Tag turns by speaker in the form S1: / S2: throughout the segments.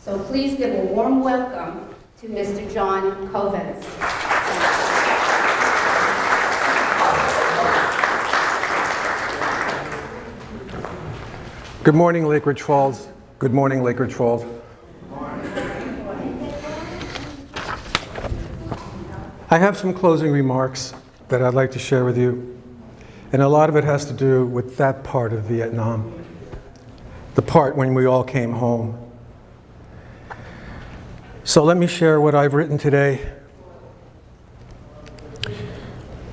S1: So please give a warm welcome to Mr. John Kovencz.
S2: Good morning, Lake Ridge Falls. Good morning, Lake Ridge Falls. I have some closing remarks that I'd like to share with you, and a lot of it has to do with that part of Vietnam, the part when we all came home. So let me share what I've written today.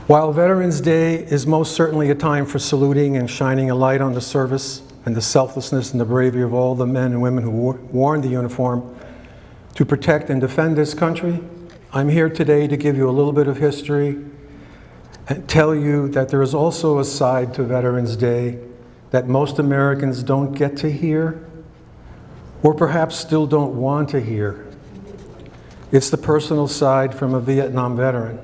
S2: While Veterans Day is most certainly a time for saluting and shining a light on the service and the selflessness and the bravery of all the men and women who worn the uniform to protect and defend this country, I'm here today to give you a little bit of history and tell you that there is also a side to Veterans Day that most Americans don't get to hear, or perhaps still don't want to hear. It's the personal side from a Vietnam veteran.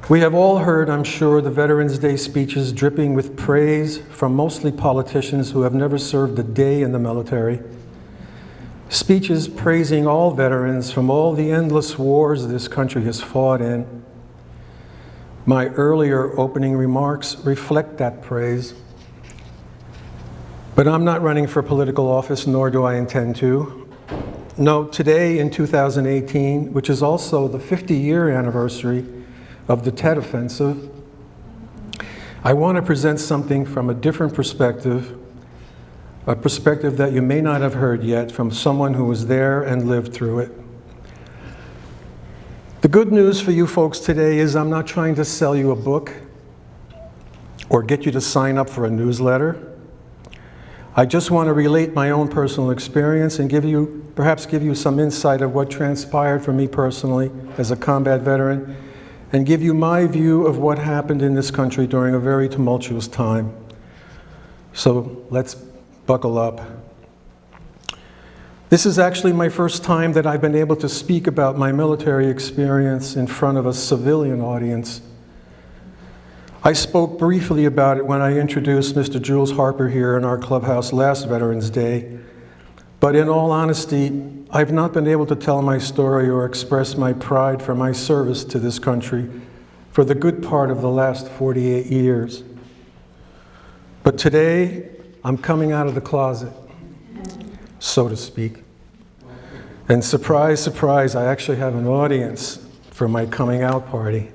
S2: We have all heard, I'm sure, the Veterans Day speeches dripping with praise from mostly politicians who have never served a day in the military. Speeches praising all veterans from all the endless wars this country has fought in. My earlier opening remarks reflect that praise. But I'm not running for political office, nor do I intend to. No, today in 2018, which is also the 50-year anniversary of the Tet Offensive, I want to present something from a different perspective, a perspective that you may not have heard yet from someone who was there and lived through it. The good news for you folks today is I'm not trying to sell you a book or get you to sign up for a newsletter. I just want to relate my own personal experience and perhaps give you some insight of what transpired for me personally as a combat veteran, and give you my view of what happened in this country during a very tumultuous time. So let's buckle up. This is actually my first time that I've been able to speak about my military experience in front of a civilian audience. I spoke briefly about it when I introduced Mr. Jules Harper here in our clubhouse last Veterans Day, but in all honesty, I've not been able to tell my story or express my pride for my service to this country for the good part of the last 48 years. But today, I'm coming out of the closet, so to speak. And surprise, surprise, I actually have an audience for my coming out party.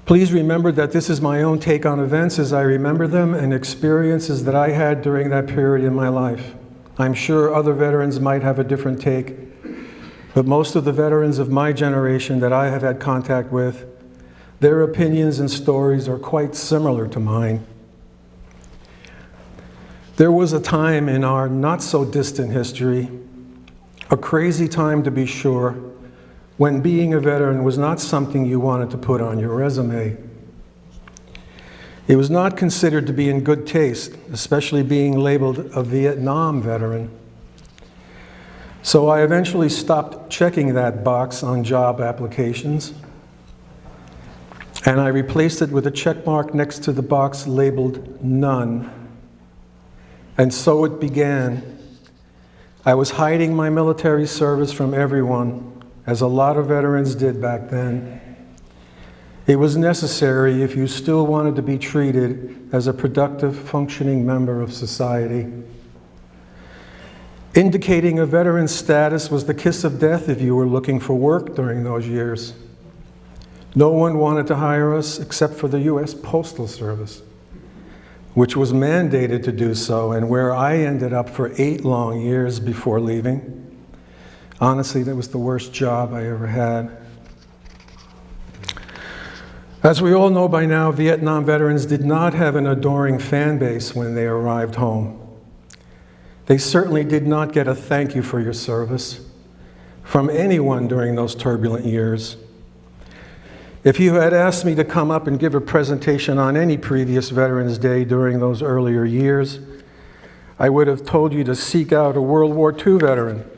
S2: Please remember that this is my own take on events as I remember them and experiences that I had during that period in my life. I'm sure other veterans might have a different take, but most of the veterans of my generation that I have had contact with, their opinions and stories are quite similar to mine. There was a time in our not-so-distant history, a crazy time to be sure, when being a veteran was not something you wanted to put on your resume. It was not considered to be in good taste, especially being labeled a Vietnam veteran. So I eventually stopped checking that box on job applications, and I replaced it with a check mark next to the box labeled none. And so it began. I was hiding my military service from everyone, as a lot of veterans did back then. It was necessary if you still wanted to be treated as a productive, functioning member of society. Indicating a veteran's status was the kiss of death if you were looking for work during those years. No one wanted to hire us except for the U.S. Postal Service, which was mandated to do so, and where I ended up for 8 long years before leaving. Honestly, that was the worst job I ever had. As we all know by now, Vietnam veterans did not have an adoring fan base when they arrived home. They certainly did not get a thank you for your service from anyone during those turbulent years. If you had asked me to come up and give a presentation on any previous Veterans Day during those earlier years, I would have told you to seek out a World War II veteran,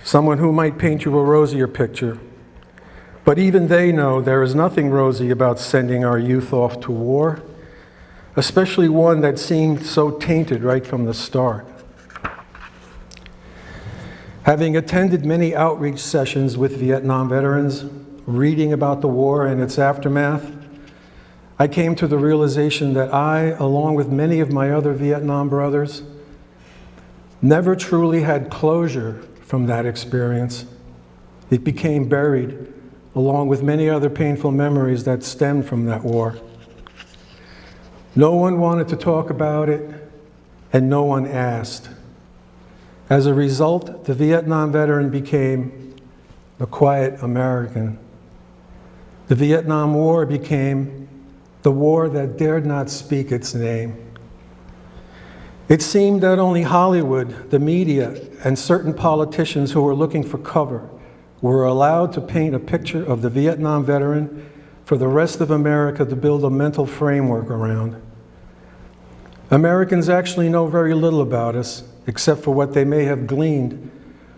S2: someone who might paint you a rosier picture. But even they know there is nothing rosy about sending our youth off to war, especially one that seemed so tainted right from the start. Having attended many outreach sessions with Vietnam veterans, reading about the war and its aftermath, I came to the realization that I, along with many of my other Vietnam brothers, never truly had closure from that experience. It became buried, along with many other painful memories that stemmed from that war. No one wanted to talk about it, and no one asked. As a result, the Vietnam veteran became the quiet American. The Vietnam War became the war that dared not speak its name. It seemed that only Hollywood, the media, and certain politicians who were looking for cover were allowed to paint a picture of the Vietnam veteran for the rest of America to build a mental framework around. Americans actually know very little about us, except for what they may have gleaned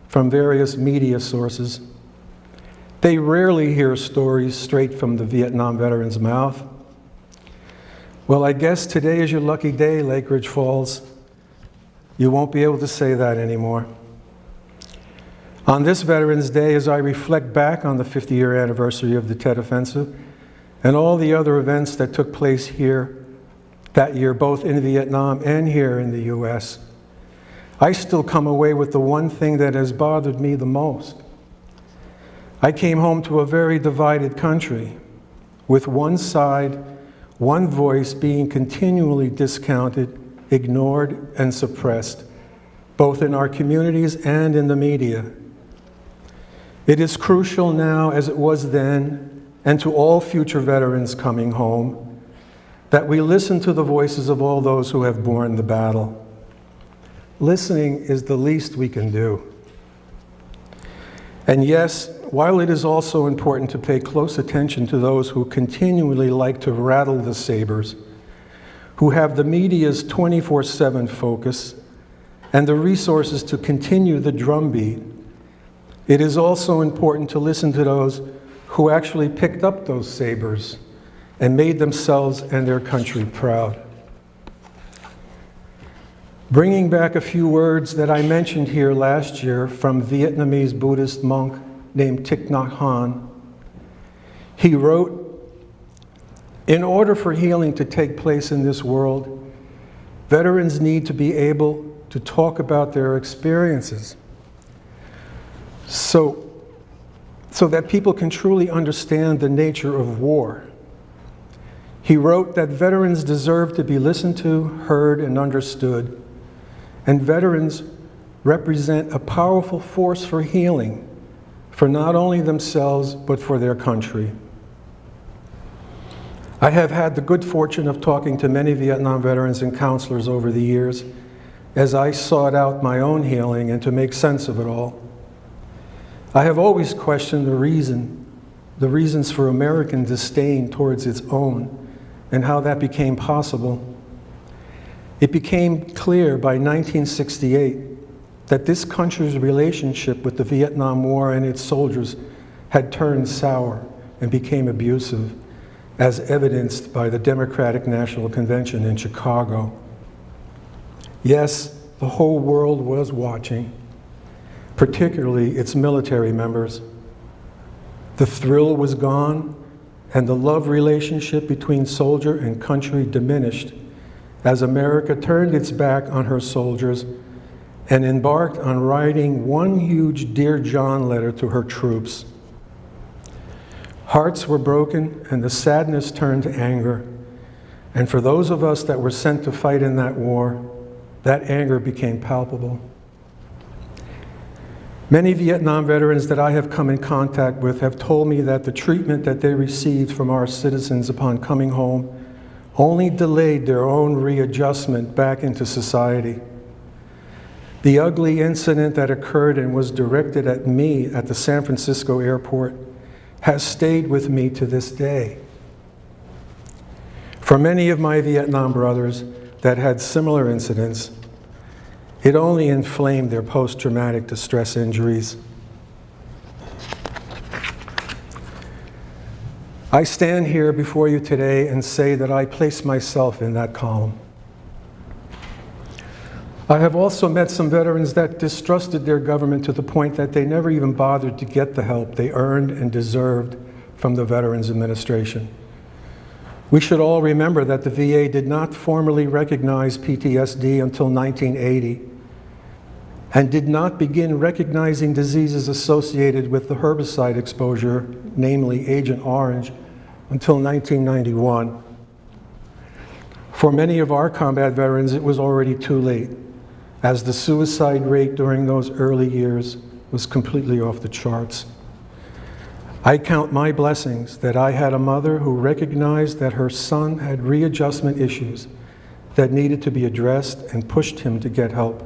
S2: from various media sources. They rarely hear stories straight from the Vietnam veteran's mouth. Well, I guess today is your lucky day, Lake Ridge Falls. You won't be able to say that anymore. On this Veterans Day, as I reflect back on the 50-year anniversary of the Tet Offensive and all the other events that took place here that year, both in Vietnam and here in the US, I still come away with the one thing that has bothered me the most. I came home to a very divided country, with one side, one voice being continually discounted, ignored, and suppressed, both in our communities and in the media. It is crucial now, as it was then, and to all future veterans coming home, that we listen to the voices of all those who have borne the battle. Listening is the least we can do. And yes, while it is also important to pay close attention to those who continually like to rattle the sabers, who have the media's 24/7 focus and the resources to continue the drumbeat, it is also important to listen to those who actually picked up those sabers and made themselves and their country proud. Bringing back a few words that I mentioned here last year from Vietnamese Buddhist monk named Thich Nhat Hanh, he wrote, "In order for healing to take place in this world, veterans need to be able to talk about their experiences so that people can truly understand the nature of war." He wrote that veterans deserve to be listened to, heard, and understood, and veterans represent a powerful force for healing, for not only themselves, but for their country. I have had the good fortune of talking to many Vietnam veterans and counselors over the years as I sought out my own healing and to make sense of it all. I have always questioned the reasons for American disdain towards its own and how that became possible. It became clear by 1968 that this country's relationship with the Vietnam War and its soldiers had turned sour and became abusive, as evidenced by the Democratic National Convention in Chicago. Yes, the whole world was watching, particularly its military members. The thrill was gone, and the love relationship between soldier and country diminished as America turned its back on her soldiers and embarked on writing one huge Dear John letter to her troops. Hearts were broken, and the sadness turned to anger. And for those of us that were sent to fight in that war, that anger became palpable. Many Vietnam veterans that I have come in contact with have told me that the treatment that they received from our citizens upon coming home only delayed their own readjustment back into society. The ugly incident that occurred and was directed at me at the San Francisco airport has stayed with me to this day. For many of my Vietnam brothers that had similar incidents, it only inflamed their post-traumatic distress injuries. I stand here before you today and say that I place myself in that column. I have also met some veterans that distrusted their government to the point that they never even bothered to get the help they earned and deserved from the Veterans Administration. We should all remember that the VA did not formally recognize PTSD until 1980 and did not begin recognizing diseases associated with the herbicide exposure, namely Agent Orange, until 1991. For many of our combat veterans, it was already too late, as the suicide rate during those early years was completely off the charts. I count my blessings that I had a mother who recognized that her son had readjustment issues that needed to be addressed and pushed him to get help.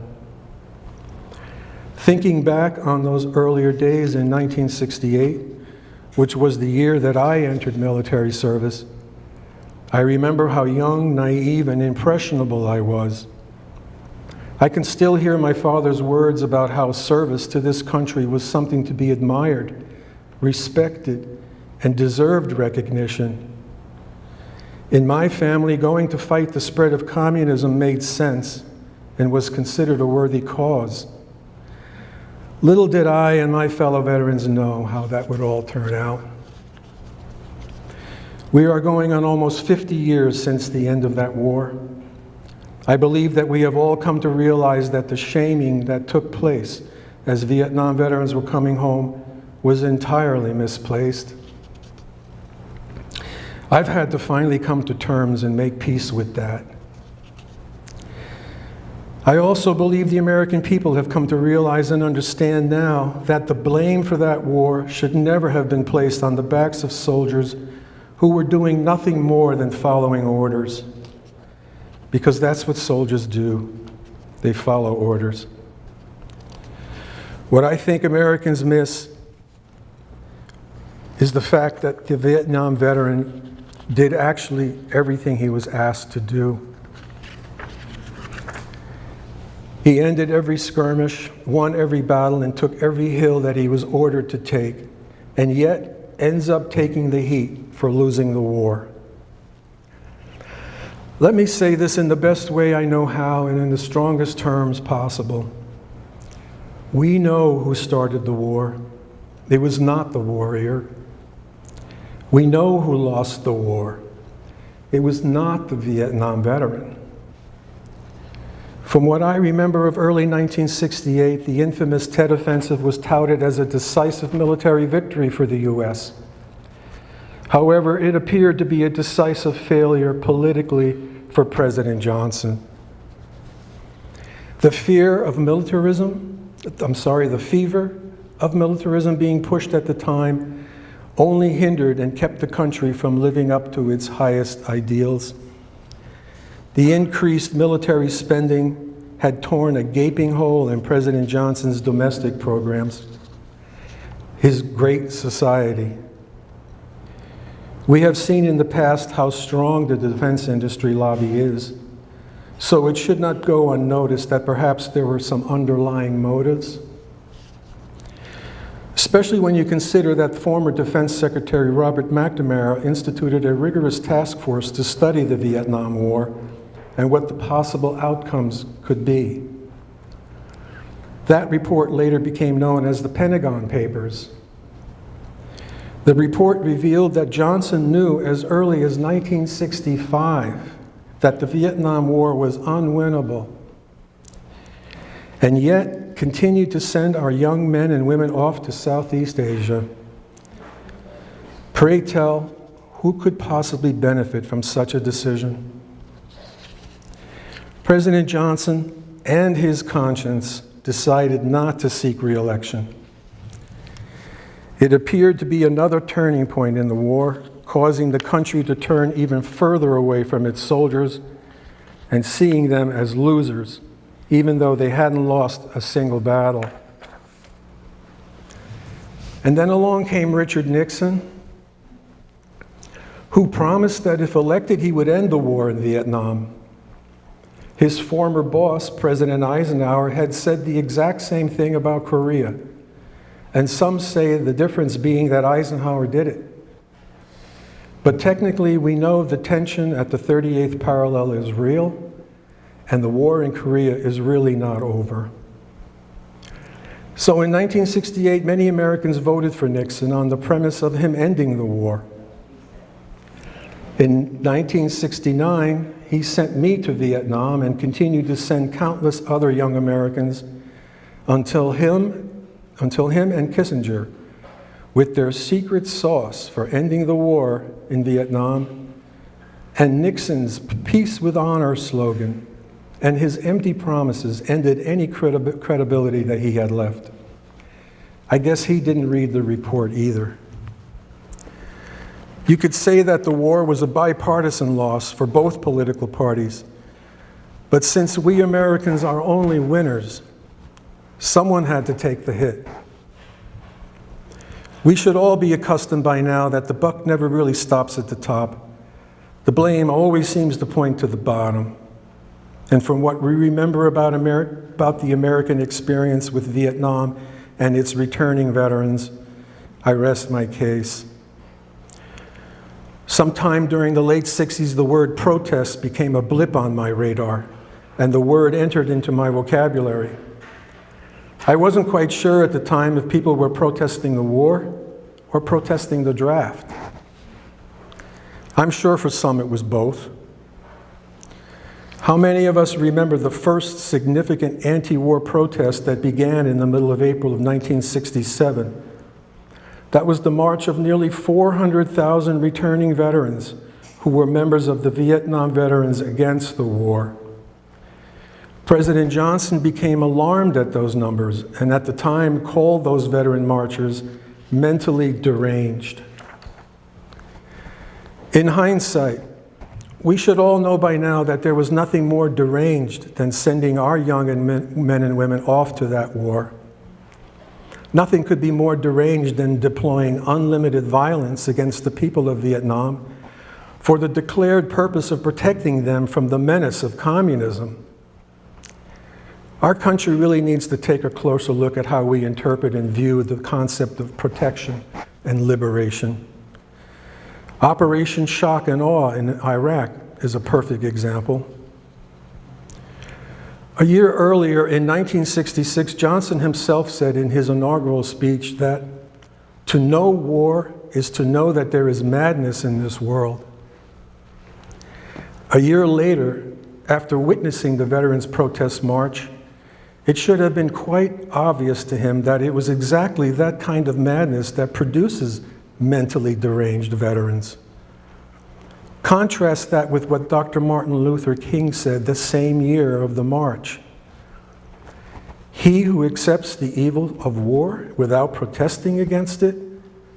S2: Thinking back on those earlier days in 1968, which was the year that I entered military service, I remember how young, naive, and impressionable I was. I can still hear my father's words about how service to this country was something to be admired, respected, and deserved recognition. In my family, going to fight the spread of communism made sense and was considered a worthy cause. Little did I and my fellow veterans know how that would all turn out. We are going on almost 50 years since the end of that war. I believe that we have all come to realize that the shaming that took place as Vietnam veterans were coming home was entirely misplaced. I've had to finally come to terms and make peace with that. I also believe the American people have come to realize and understand now that the blame for that war should never have been placed on the backs of soldiers who were doing nothing more than following orders. Because that's what soldiers do. They follow orders. What I think Americans miss is the fact that the Vietnam veteran did actually everything he was asked to do. He ended every skirmish, won every battle, and took every hill that he was ordered to take, and yet ends up taking the heat for losing the war. Let me say this in the best way I know how and in the strongest terms possible. We know who started the war. It was not the warrior. We know who lost the war. It was not the Vietnam veteran. From what I remember of early 1968, the infamous Tet Offensive was touted as a decisive military victory for the U.S. However, it appeared to be a decisive failure politically for President Johnson. The fever of militarism being pushed at the time only hindered and kept the country from living up to its highest ideals. The increased military spending had torn a gaping hole in President Johnson's domestic programs, his great society. We have seen in the past how strong the defense industry lobby is, so it should not go unnoticed that perhaps there were some underlying motives. Especially when you consider that former Defense Secretary Robert McNamara instituted a rigorous task force to study the Vietnam War and what the possible outcomes could be. That report later became known as the Pentagon Papers. The report revealed that Johnson knew as early as 1965 that the Vietnam War was unwinnable, and yet continued to send our young men and women off to Southeast Asia. Pray tell, who could possibly benefit from such a decision? President Johnson and his conscience decided not to seek re-election. It appeared to be another turning point in the war, causing the country to turn even further away from its soldiers and seeing them as losers, even though they hadn't lost a single battle. And then along came Richard Nixon, who promised that if elected, he would end the war in Vietnam. His former boss, President Eisenhower, had said the exact same thing about Korea. And some say the difference being that Eisenhower did it. But technically, we know the tension at the 38th parallel is real, and the war in Korea is really not over. So in 1968, many Americans voted for Nixon on the premise of him ending the war. In 1969, he sent me to Vietnam and continued to send countless other young Americans until him and Kissinger, with their secret sauce for ending the war in Vietnam, and Nixon's Peace with Honor slogan, and his empty promises ended any credibility that he had left. I guess he didn't read the report either. You could say that the war was a bipartisan loss for both political parties, but since we Americans are only winners, someone had to take the hit. We should all be accustomed by now that the buck never really stops at the top. The blame always seems to point to the bottom. And from what we remember about the American experience with Vietnam and its returning veterans, I rest my case. Sometime during the late 60s, the word protest became a blip on my radar, and the word entered into my vocabulary. I wasn't quite sure at the time if people were protesting the war or protesting the draft. I'm sure for some it was both. How many of us remember the first significant anti-war protest that began in the middle of April of 1967? That was the march of nearly 400,000 returning veterans who were members of the Vietnam Veterans Against the War. President Johnson became alarmed at those numbers and at the time called those veteran marchers mentally deranged. In hindsight, we should all know by now that there was nothing more deranged than sending our young men and women off to that war. Nothing could be more deranged than deploying unlimited violence against the people of Vietnam for the declared purpose of protecting them from the menace of communism. Our country really needs to take a closer look at how we interpret and view the concept of protection and liberation. Operation Shock and Awe in Iraq is a perfect example. A year earlier, in 1966, Johnson himself said in his inaugural speech that to know war is to know that there is madness in this world. A year later, after witnessing the Veterans Protest March, it should have been quite obvious to him that it was exactly that kind of madness that produces mentally deranged veterans. Contrast that with what Dr. Martin Luther King said the same year of the march. He who accepts the evil of war without protesting against it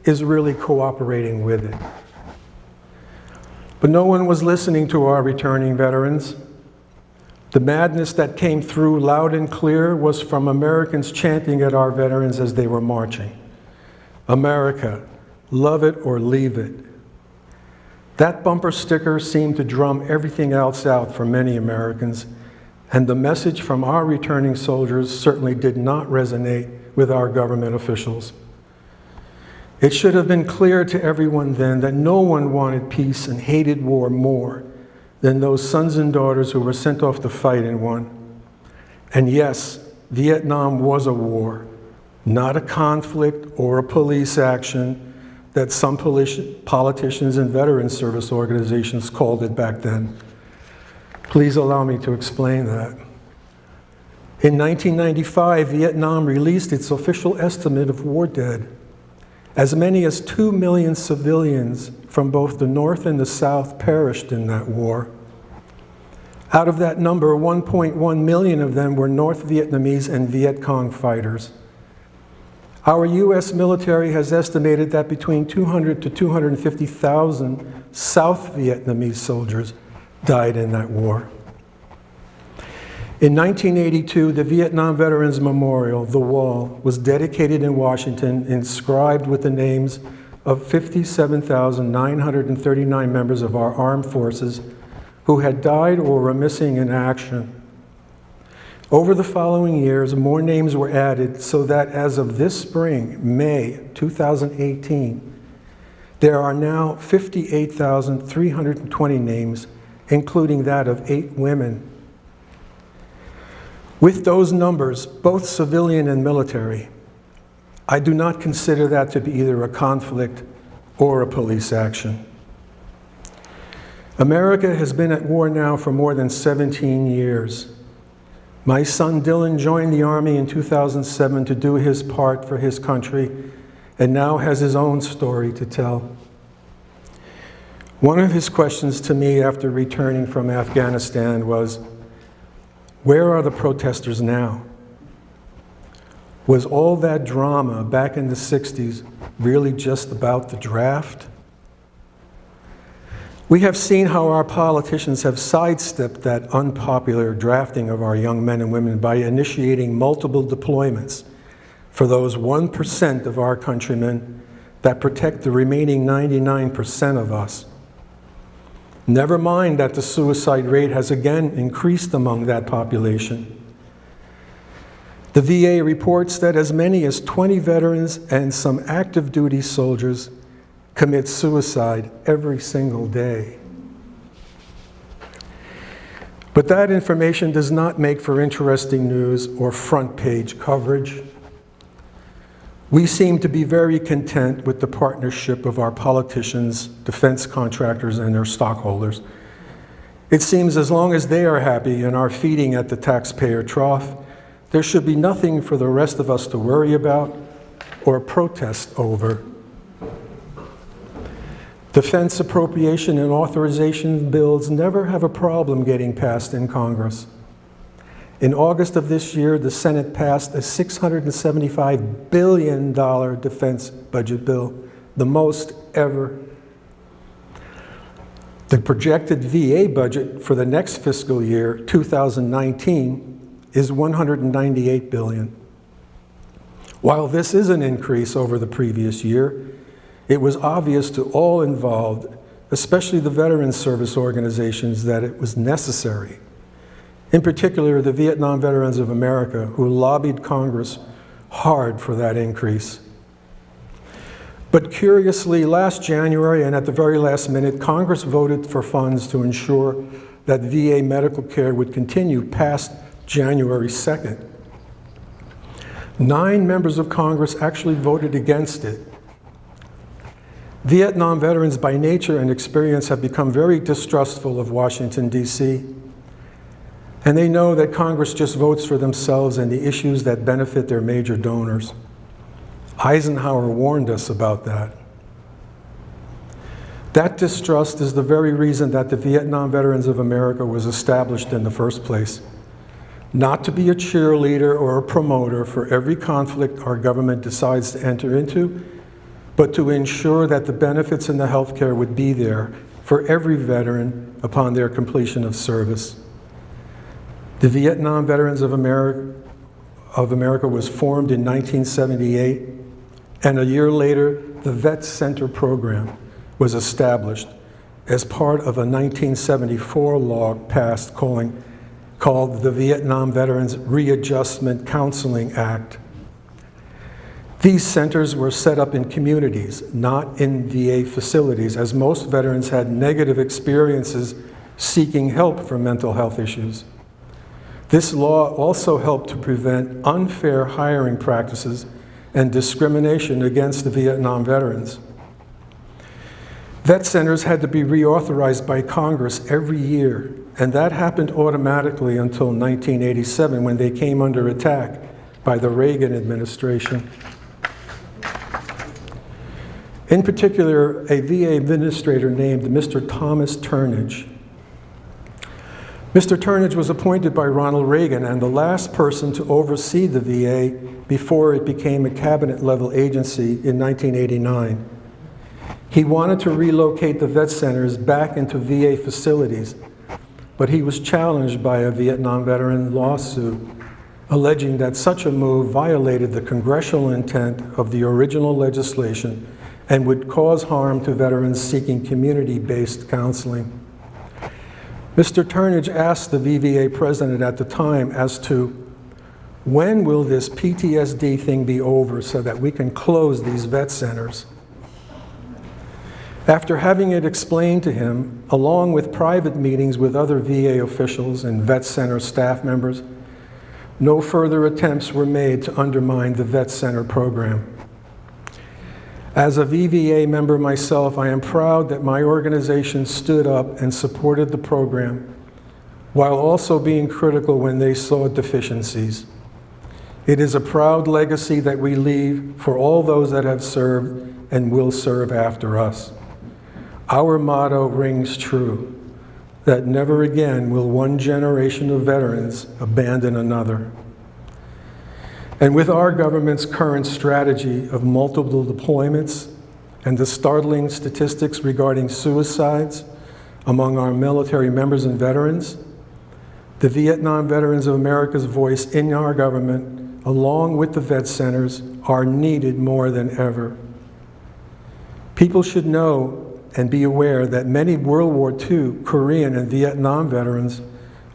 S2: is really cooperating with it. But no one was listening to our returning veterans. The madness that came through loud and clear was from Americans chanting at our veterans as they were marching. America, love it or leave it. That bumper sticker seemed to drum everything else out for many Americans, and the message from our returning soldiers certainly did not resonate with our government officials. It should have been clear to everyone then that no one wanted peace and hated war more than those sons and daughters who were sent off to fight in one. And yes, Vietnam was a war, not a conflict or a police action that some politicians and veteran service organizations called it back then. Please allow me to explain that. In 1995, Vietnam released its official estimate of war dead. As many as 2 million civilians from both the North and the South perished in that war. Out of that number, 1.1 million of them were North Vietnamese and Viet Cong fighters. Our U.S. military has estimated that between 200 to 250,000 South Vietnamese soldiers died in that war. In 1982, the Vietnam Veterans Memorial, the Wall, was dedicated in Washington, inscribed with the names of 57,939 members of our armed forces who had died or were missing in action. Over the following years, more names were added so that as of this spring, May 2018, There are now 58,320 names, including that of 8 women. With those numbers, both civilian and military, I do not consider that to be either a conflict or a police action. America has been at war now for more than 17 years. My son Dylan joined the Army in 2007 to do his part for his country, and now has his own story to tell. One of his questions to me after returning from Afghanistan was, "Where are the protesters now?" Was all that drama back in the 60s really just about the draft? We have seen how our politicians have sidestepped that unpopular drafting of our young men and women by initiating multiple deployments for those 1% of our countrymen that protect the remaining 99% of us. Never mind that the suicide rate has again increased among that population. The VA reports that as many as 20 veterans and some active duty soldiers commit suicide every single day. But that information does not make for interesting news or front page coverage. We seem to be very content with the partnership of our politicians, defense contractors, and their stockholders. It seems as long as they are happy and are feeding at the taxpayer trough, there should be nothing for the rest of us to worry about or protest over. Defense appropriation and authorization bills never have a problem getting passed in Congress. In August of this year, the Senate passed a $675 billion defense budget bill, the most ever. The projected VA budget for the next fiscal year, 2019, is $198 billion. While this is an increase over the previous year, it was obvious to all involved, especially the veteran service organizations, that it was necessary. In particular, the Vietnam Veterans of America, who lobbied Congress hard for that increase. But curiously, last January and at the very last minute, Congress voted for funds to ensure that VA medical care would continue past January 2nd. 9 members of Congress actually voted against it. Vietnam veterans by nature and experience have become very distrustful of Washington, D.C., and they know that Congress just votes for themselves and the issues that benefit their major donors. Eisenhower warned us about that. That distrust is the very reason that the Vietnam Veterans of America was established in the first place. Not to be a cheerleader or a promoter for every conflict our government decides to enter into, but to ensure that the benefits and the health care would be there for every veteran upon their completion of service. The Vietnam Veterans of America was formed in 1978, and a year later, the Vet Center program was established as part of a 1974 law passed called the Vietnam Veterans Readjustment Counseling Act. These centers were set up in communities, not in VA facilities, as most veterans had negative experiences seeking help for mental health issues. This law also helped to prevent unfair hiring practices and discrimination against the Vietnam veterans. Vet centers had to be reauthorized by Congress every year, and that happened automatically until 1987 when they came under attack by the Reagan administration. In particular, a VA administrator named Mr. Thomas Turnage. Mr. Turnage was appointed by Ronald Reagan and the last person to oversee the VA before it became a cabinet-level agency in 1989. He wanted to relocate the vet centers back into VA facilities, but he was challenged by a Vietnam veteran lawsuit alleging that such a move violated the congressional intent of the original legislation and would cause harm to veterans seeking community-based counseling. Mr. Turnage asked the VVA president at the time as to when will this PTSD thing be over so that we can close these vet centers? After having it explained to him, along with private meetings with other VA officials and Vet Center staff members, no further attempts were made to undermine the Vet Center program. As a VVA member myself, I am proud that my organization stood up and supported the program, while also being critical when they saw deficiencies. It is a proud legacy that we leave for all those that have served and will serve after us. Our motto rings true, that never again will one generation of veterans abandon another. And with our government's current strategy of multiple deployments and the startling statistics regarding suicides among our military members and veterans, the Vietnam Veterans of America's voice in our government, along with the vet centers, are needed more than ever. People should know and be aware that many World War II, Korean, and Vietnam veterans,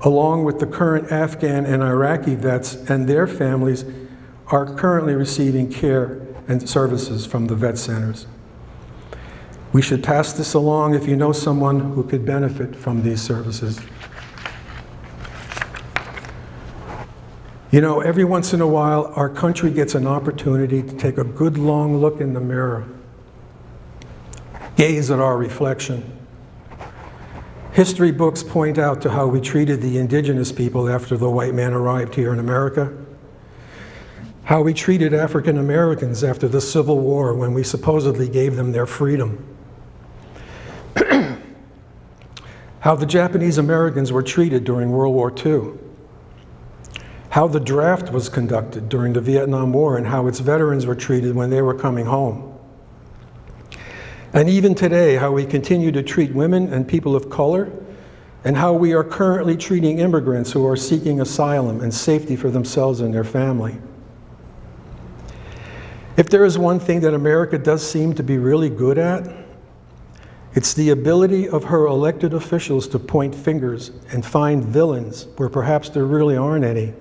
S2: along with the current Afghan and Iraqi vets and their families, are currently receiving care and services from the vet centers. We should pass this along if you know someone who could benefit from these services. You know, every once in a while, our country gets an opportunity to take a good long look in the mirror, gaze at our reflection. History books point out to how we treated the indigenous people after the white man arrived here in America, how we treated African Americans after the Civil War when we supposedly gave them their freedom, how the Japanese Americans were treated during World War II, how the draft was conducted during the Vietnam War and how its veterans were treated when they were coming home. And even today, how we continue to treat women and people of color, and how we are currently treating immigrants who are seeking asylum and safety for themselves and their family. If there is one thing that America does seem to be really good at, it's the ability of her elected officials to point fingers and find villains where perhaps there really aren't any.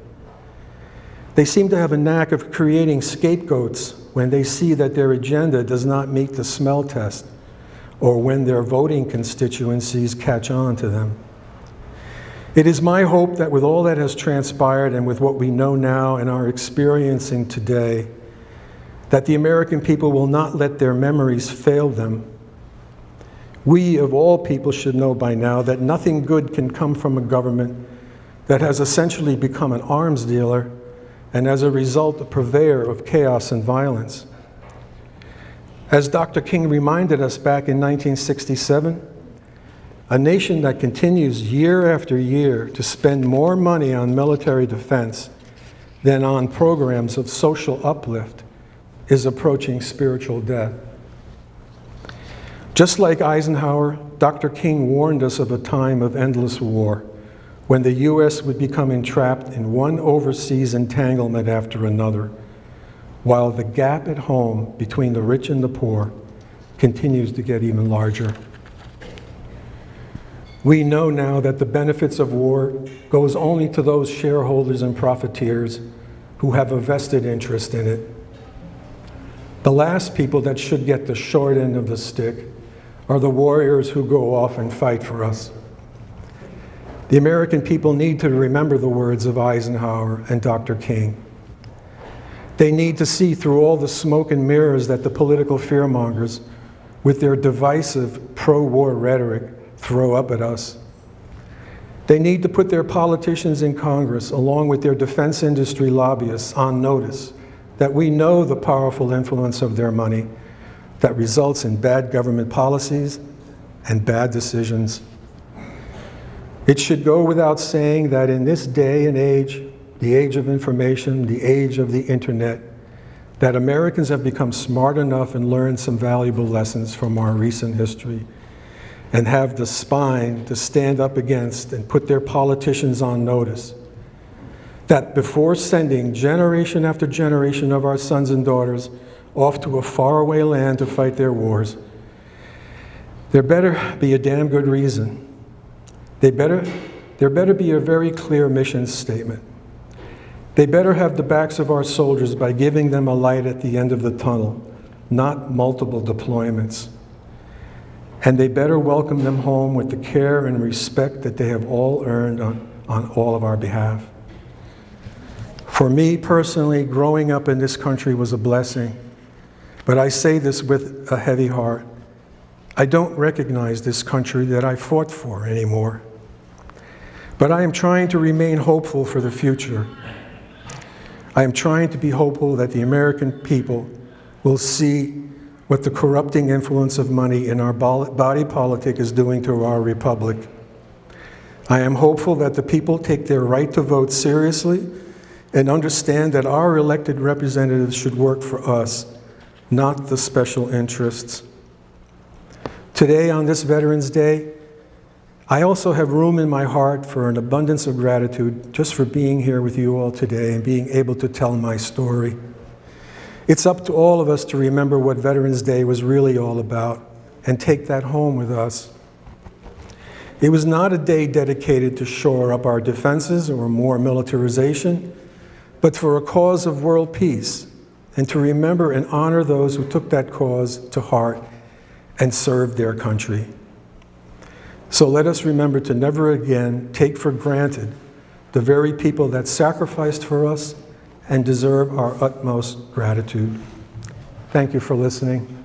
S2: They seem to have a knack of creating scapegoats when they see that their agenda does not meet the smell test, or when their voting constituencies catch on to them. It is my hope that with all that has transpired and with what we know now and are experiencing today, that the American people will not let their memories fail them. We, of all people, should know by now that nothing good can come from a government that has essentially become an arms dealer and as a result, a purveyor of chaos and violence. As Dr. King reminded us back in 1967, a nation that continues year after year to spend more money on military defense than on programs of social uplift is approaching spiritual death. Just like Eisenhower, Dr. King warned us of a time of endless war, when the U.S. would become entrapped in one overseas entanglement after another, while the gap at home between the rich and the poor continues to get even larger. We know now that the benefits of war goes only to those shareholders and profiteers who have a vested interest in it. The last people that should get the short end of the stick are the warriors who go off and fight for us. The American people need to remember the words of Eisenhower and Dr. King. They need to see through all the smoke and mirrors that the political fearmongers, with their divisive pro-war rhetoric, throw up at us. They need to put their politicians in Congress, along with their defense industry lobbyists, on notice that we know the powerful influence of their money that results in bad government policies and bad decisions. It should go without saying that in this day and age, the age of information, the age of the internet, that Americans have become smart enough and learned some valuable lessons from our recent history and have the spine to stand up against and put their politicians on notice that before sending generation after generation of our sons and daughters off to a faraway land to fight their wars, there better be a damn good reason. There better be a very clear mission statement. They better have the backs of our soldiers by giving them a light at the end of the tunnel, not multiple deployments. and they better welcome them home with the care and respect that they have all earned on all of our behalf. For me personally, growing up in this country was a blessing, but I say this with a heavy heart. I don't recognize this country that I fought for anymore. But I am trying to remain hopeful for the future. I am trying to be hopeful that the American people will see what the corrupting influence of money in our body politic is doing to our republic. I am hopeful that the people take their right to vote seriously and understand that our elected representatives should work for us, not the special interests. Today, on this Veterans Day, I also have room in my heart for an abundance of gratitude just for being here with you all today and being able to tell my story. It's up to all of us to remember what Veterans Day was really all about and take that home with us. It was not a day dedicated to shore up our defenses or more militarization, but for a cause of world peace and to remember and honor those who took that cause to heart and served their country. So let us remember to never again take for granted the very people that sacrificed for us and deserve our utmost gratitude. Thank you for listening.